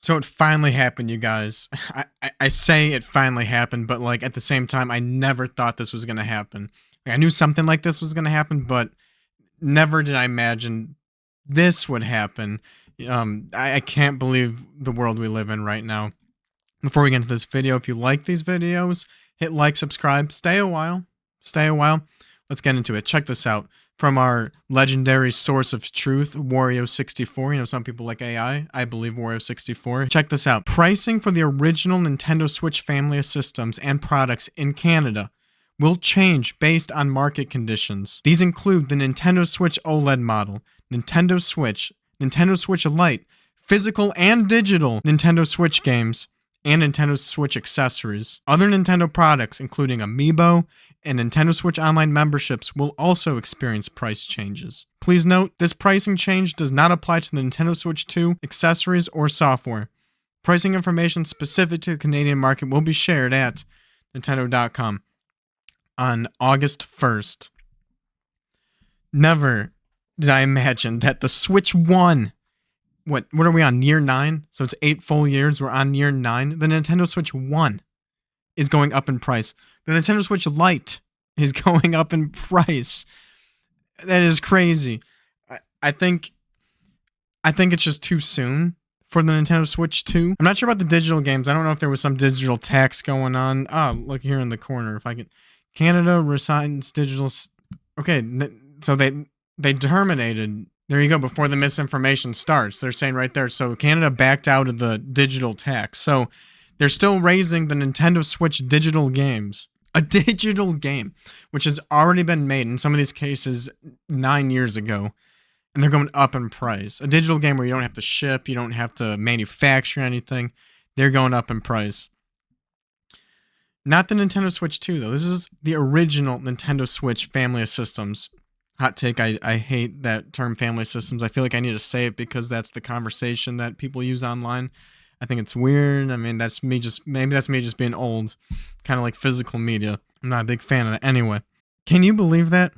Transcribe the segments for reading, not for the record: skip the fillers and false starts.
So it finally happened, you guys. I say it finally happened, but like at the same time, I never thought this was gonna happen. Like, I knew something like this was gonna happen, but never did I imagine this would happen. I can't believe the world we live in right now. Before we get into this video, if you like these videos, hit like, subscribe, stay a while. Stay a while. Let's get into it. Check this out. From our legendary source of truth, Wario64. You know, some people like AI. I believe Wario64. Check this out. Pricing for the original Nintendo Switch family of systems and products in Canada will change based on market conditions. These include the Nintendo Switch OLED model, Nintendo Switch Lite, physical and digital Nintendo Switch games, and Nintendo Switch accessories. Other Nintendo products, including Amiibo and Nintendo Switch Online memberships, will also experience price changes. Please note, this pricing change does not apply to the Nintendo Switch 2 accessories or software. Pricing information specific to the Canadian market will be shared at Nintendo.com on August 1st. Never did I imagine that the Switch 1, what are we on, year 9? So it's 8 full years, we're on year 9. The Nintendo Switch 1 is going up in price. The Nintendo Switch Lite is going up in price. That is crazy. I think it's just too soon for the Nintendo Switch 2. I'm not sure about the digital games. I don't know if there was some digital tax going on. Look here in the corner. If I can, Canada resigns digital. Okay, so they terminated. There you go. Before the misinformation starts, they're saying right there. So Canada backed out of the digital tax. So they're still raising the Nintendo Switch digital games. A digital game, which has already been made in some of these cases 9 years ago, and they're going up in price. A digital game where you don't have to ship, you don't have to manufacture anything. They're going up in price. Not the Nintendo Switch 2, though. This is the original Nintendo Switch family of systems. Hot take, I hate that term family systems. I feel like I need to say it because that's the conversation that people use online. I think it's weird. I mean, maybe that's me just being old, kind of like physical media. I'm not a big fan of that. Anyway, can you believe that?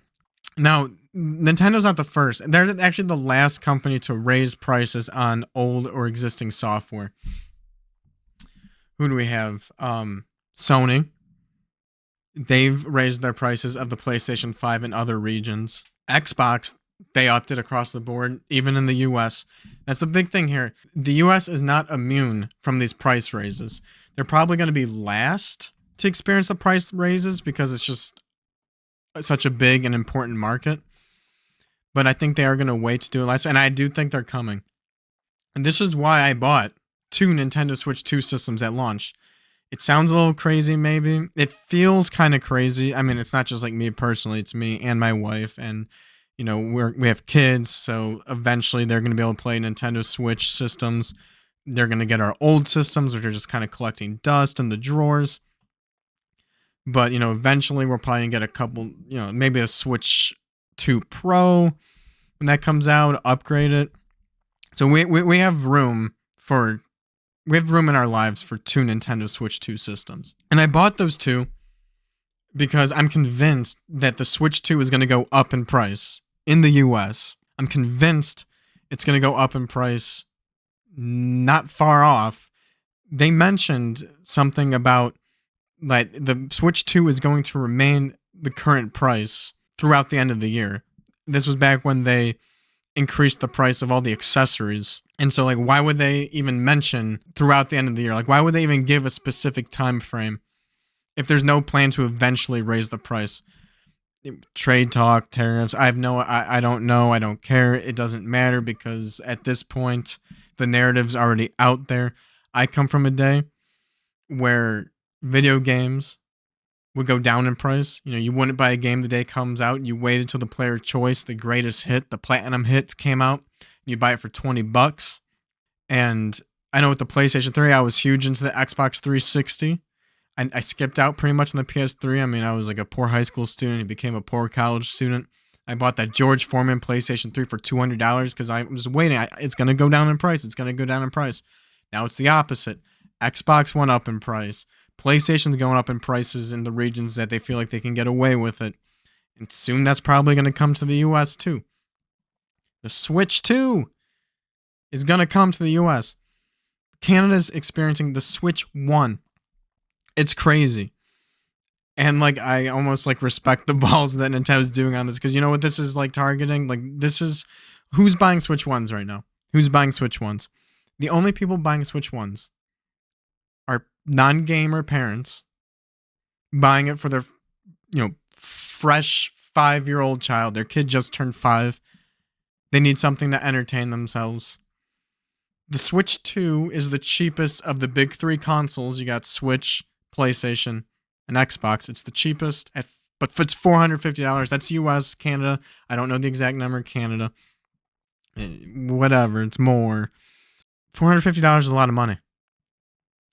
Now, Nintendo's not the first. They're actually the last company to raise prices on old or existing software. Who do we have? Sony. They've raised their prices of the PlayStation 5 in other regions. Xbox, they upped it across the board, even in the US. That's the big thing here. The US is not immune from these price raises. They're probably going to be last to experience the price raises because it's just such a big and important market. But I think they are going to wait to do it last, and I do think they're coming. And this is why I bought 2 Nintendo Switch 2 systems at launch. It sounds a little crazy, maybe. It feels kind of crazy. I mean, it's not just like me personally. It's me and my wife, and you know, we have kids, so eventually they're going to be able to play Nintendo Switch systems. They're going to get our old systems, which are just kind of collecting dust in the drawers. But, you know, eventually we're probably going to get a couple, you know, maybe a Switch 2 Pro when that comes out, upgrade it. So we have room in our lives for 2 Nintendo Switch 2 systems. And I bought those 2 because I'm convinced that the Switch 2 is going to go up in price in the US. I'm convinced it's going to go up in price not far off. They mentioned something about like the Switch 2 is going to remain the current price throughout the end of the year. This was back when they increased the price of all the accessories. And so like, why would they even mention throughout the end of the year? Like, why would they even give a specific time frame if there's no plan to eventually raise the price? Trade talk, tariffs, I don't know, I don't care, it doesn't matter because at this point, the narrative's already out there. I come from a day where video games would go down in price. You know, you wouldn't buy a game the day it comes out. You waited till the player choice, the greatest hit, the platinum hit came out. You buy it for $20. And I know with the PlayStation 3, I was huge into the Xbox 360. I skipped out pretty much on the PS3. I mean, I was like a poor high school student and became a poor college student. I bought that George Foreman PlayStation 3 for $200 because I was waiting. It's going to go down in price. It's going to go down in price. Now it's the opposite. Xbox went up in price. PlayStation's going up in prices in the regions that they feel like they can get away with it. And soon that's probably going to come to the US too. The Switch 2 is going to come to the US. Canada's experiencing the Switch 1. It's crazy. And like I almost like respect the balls that Nintendo's doing on this, because you know what this is like targeting? Like this is who's buying Switch 1s right now? Who's buying Switch 1s? The only people buying Switch 1s are non-gamer parents buying it for their, fresh 5-year-old child. Their kid just turned 5. They need something to entertain themselves. The Switch 2 is the cheapest of the big 3 consoles. You got Switch, PlayStation, and Xbox. It's the cheapest, but it's $450. That's US, Canada. I don't know the exact number in Canada. Whatever, it's more. $450 is a lot of money.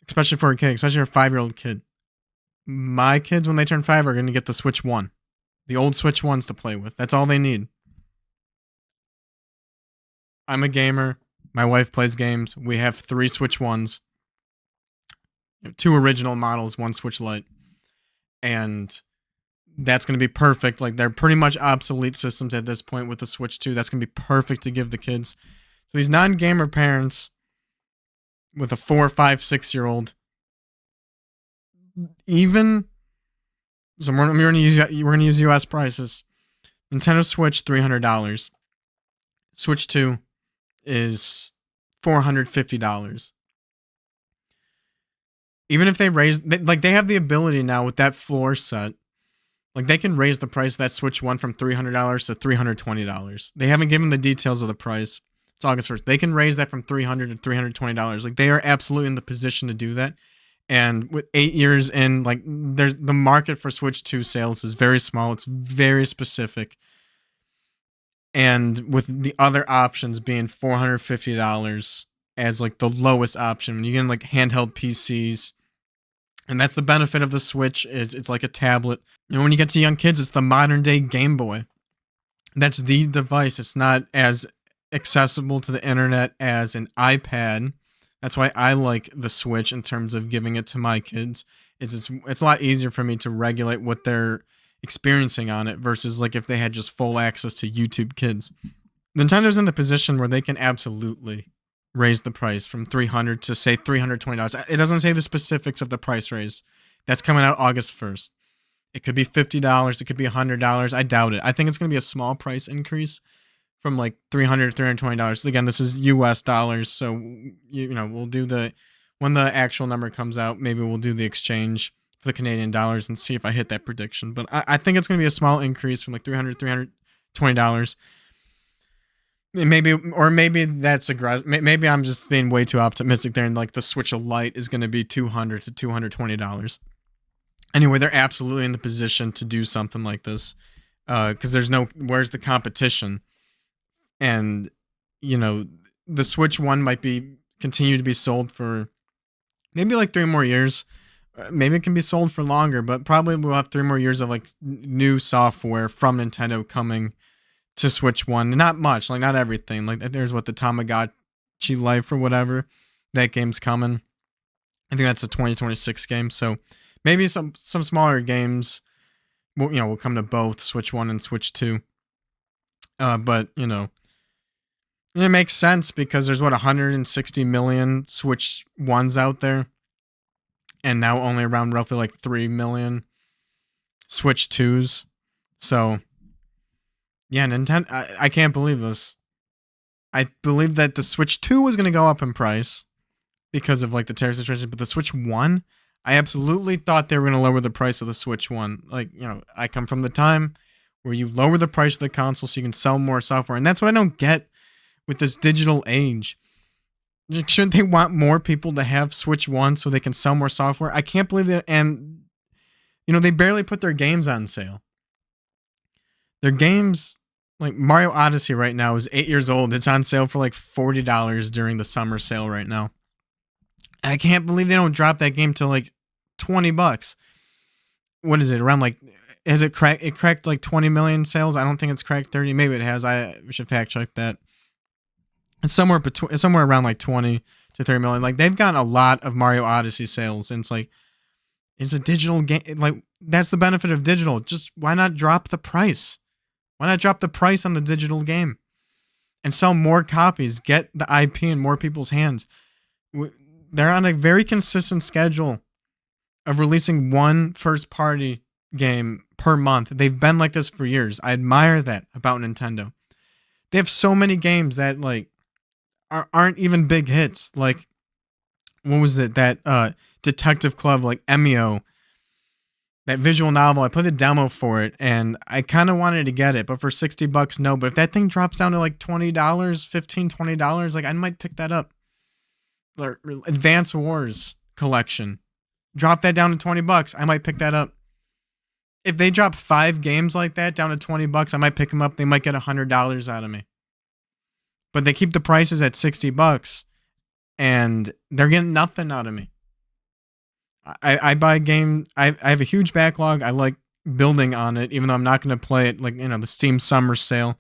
Especially for a kid, especially for a 5-year-old kid. My kids, when they turn 5, are going to get the Switch 1. The old Switch 1s to play with. That's all they need. I'm a gamer. My wife plays games. We have 3 Switch 1s. 2 original models, 1 Switch Lite. And that's going to be perfect. Like, they're pretty much obsolete systems at this point with the Switch 2. That's going to be perfect to give the kids. So these non-gamer parents with a 4, 5, 6-year-old, even, so we're going to use US prices. Nintendo Switch, $300. Switch 2 is $450. Even if they raise, they have the ability now with that floor set, like they can raise the price of that Switch 1 from $300 to $320. They haven't given the details of the price. It's August 1st. They can raise that from $300 to $320. Like they are absolutely in the position to do that. And with 8 years in, like there's the market for Switch 2 sales is very small. It's very specific. And with the other options being $450 as like the lowest option, you get like handheld PCs. And that's the benefit of the Switch, is it's like a tablet. You know, when you get to young kids, it's the modern day Game Boy. That's the device. It's not as accessible to the internet as an iPad. That's why I like the Switch in terms of giving it to my kids. It's a lot easier for me to regulate what they're experiencing on it versus like if they had just full access to YouTube Kids. Nintendo's in the position where they can absolutely raise the price from $300 to say $320. It doesn't say the specifics of the price raise. That's coming out August 1st. It could be $50. It could be $100. I doubt it. I think it's going to be a small price increase from like $300 to $320. Again, this is US dollars. So, we'll do when the actual number comes out, maybe we'll do the exchange for the Canadian dollars and see if I hit that prediction. But I think it's going to be a small increase from like $320. Maybe that's aggressive. Maybe I'm just being way too optimistic there, and like the Switch Lite is going to be $200 to $220. Anyway, they're absolutely in the position to do something like this, because where's the competition? And the Switch 1 might continue to be sold for maybe like 3 more years. Maybe it can be sold for longer, but probably we'll have 3 more years of like new software from Nintendo coming to Switch 1. Not much, like not everything. Like there's the Tamagotchi Life or whatever. That game's coming. I think that's a 2026 game. So maybe some smaller games will come to both Switch 1 and Switch 2. But it makes sense because there's 160 million Switch 1s out there. And now only around roughly like 3 million Switch 2s. So yeah, Nintendo, I can't believe this. I believe that the Switch 2 was going to go up in price because of like the tariff situation, but the Switch 1, I absolutely thought they were going to lower the price of the Switch 1. Like, I come from the time where you lower the price of the console so you can sell more software. And that's what I don't get with this digital age. Shouldn't they want more people to have Switch 1 so they can sell more software? I can't believe that. And, they barely put their games on sale. Their games, like Mario Odyssey right now, is 8 years old. It's on sale for like $40 during the summer sale right now. And I can't believe they don't drop that game to like $20. What is it? Around like, has it cracked? It cracked like 20 million sales. I don't think it's cracked 30. Maybe it has. I should fact check that. It's somewhere around like 20 to 30 million. Like they've gotten a lot of Mario Odyssey sales, and it's a digital game. Like that's the benefit of digital. Just why not drop the price? Why not drop the price on the digital game and sell more copies? Get the IP in more people's hands. they're on a very consistent schedule of releasing one first party game per month. They've been like this for years. I admire that about Nintendo. They have so many games that like aren't even big hits. Like what was it? That Detective Club, like Emio, that visual novel. I played the demo for it and I kind of wanted to get it, but for $60, no. But if that thing drops down to like $20, $15, $20, like I might pick that up. Or Advance Wars collection. Drop that down to $20. I might pick that up. If they drop 5 games like that down to $20, I might pick them up. They might get $100 out of me. But they keep the prices at $60 and they're getting nothing out of me. I buy a game. I have a huge backlog. I like building on it, even though I'm not going to play it. Like, you know, the Steam Summer Sale,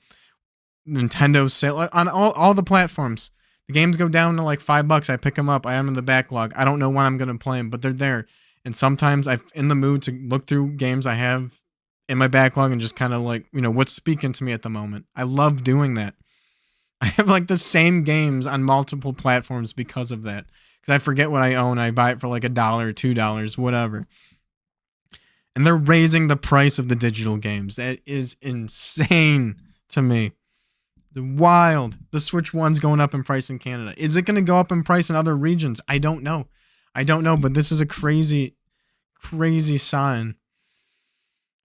Nintendo sale, on all the platforms. The games go down to like $5. I pick them up. I am in the backlog. I don't know when I'm going to play them, but they're there. And sometimes I'm in the mood to look through games I have in my backlog and just kind of like, you know, what's speaking to me at the moment. I love doing that. I have like the same games on multiple platforms because of that. Because I forget what I own. I buy it for like $1, $2, whatever. And they're raising the price of the digital games. That is insane to me. Wild. The Switch 1's going up in price in Canada. Is it going to go up in price in other regions? I don't know. But this is a crazy, crazy sign.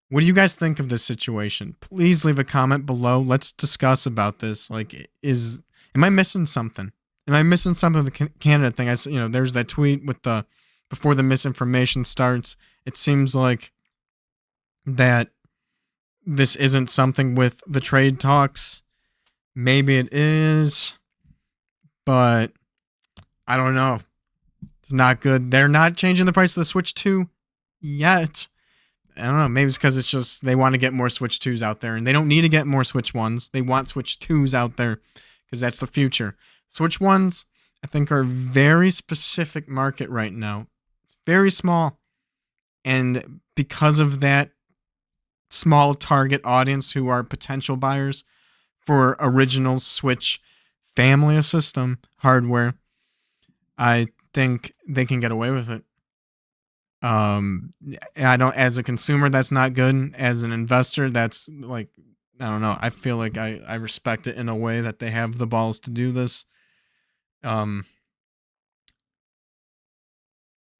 What do you guys think of this situation? Please leave a comment below. Let's discuss about this. Like, am I missing something? Am I missing something with the Canada thing? There's that tweet with before the misinformation starts. It seems like that this isn't something with the trade talks. Maybe it is, but I don't know. It's not good. They're not changing the price of the Switch 2 yet. I don't know. Maybe it's because it's just they want to get more Switch 2s out there, and they don't need to get more Switch 1s. They want Switch 2s out there because that's the future. Switch 1s, I think, are a very specific market right now. It's very small. And because of that small target audience who are potential buyers for original Switch family system hardware, I think they can get away with it. As a consumer, that's not good. As an investor, that's like, I don't know. I feel like I respect it in a way that they have the balls to do this. Man,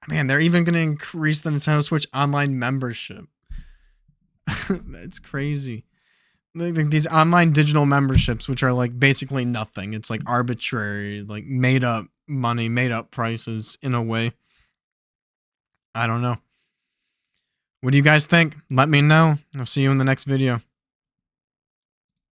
they're even going to increase the Nintendo Switch Online membership. That's crazy. Like these online digital memberships, which are like basically nothing. It's like arbitrary, like made up money, made up prices in a way. I don't know. What do you guys think? Let me know. I'll see you in the next video.